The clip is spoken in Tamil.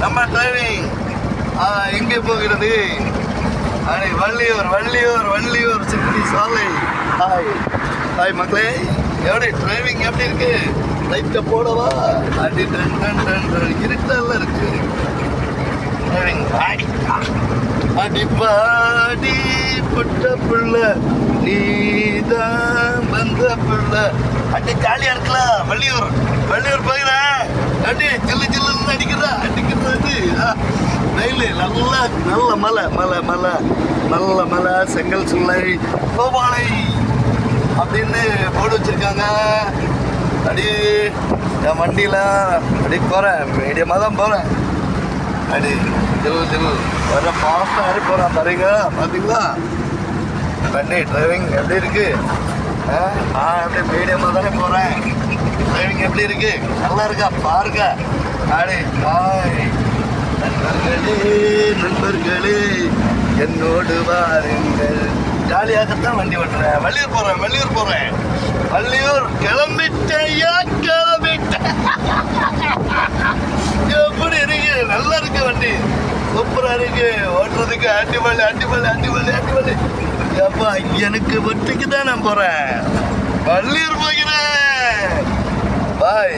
நம்ம டிரைவிங் எங்கே போகிறது? வள்ளியூர் வள்ளியூர் வள்ளியூர் சிட்டி சாலை. ஹாய் ஹாய் மக்களே, எப்படி டிரைவிங் எப்படி இருக்கு? லைட்டை போடவா? அடி டன் டன் டன் இருட்டெல்லாம் இருக்கு. டிரைவிங் அடிப்பாடி புட்ட புள்ள நீதான் வந்த புள்ள. அடி ஜாலியா இருக்கலாம். வள்ளியூர் வள்ளியூர் போகிறேன். அடி ஜில்லு ஜில்லுன்னு அடிக்கிறது வெயில். நல்ல மலை மலை மலை நல்ல மலை. செங்கல் சூளை கோபாலை அப்படின்னு போட்டு வச்சிருக்காங்க. அடி என் வண்டியில் அடி போகிறேன், மீடியமாக தான் போகிறேன். அடி ஜில் ஜில் வர ஃபாஸ்ட்டாக அடி போகிறேன். பாருங்க பார்த்தீங்களா வண்டி டிரைவிங் எப்படி இருக்கு? எப்படி மீடியமாக தானே போகிறேன். டிரைவிங் எப்படி இருக்கு? நல்லா இருக்கா? பாருங்க. அடி பாய் நண்பர்களே என்னோடு வாருங்கள். ஜாலியாகத்தான் வண்டி ஓட்டுறேன். வள்ளியூர் போகிறேன். வள்ளியூர் கிளம்பிட்டேயா? கிளம்பிட்டேன். எப்படி இருக்கு? நல்லா இருக்கு வண்டி, சூப்பராக இருக்கு ஓட்டுறதுக்கு. அடிமலை. அப்பா எனக்கு வட்டிக்கு தான் நான் போகிறேன். வள்ளியூர் போகிறேன். பாய்.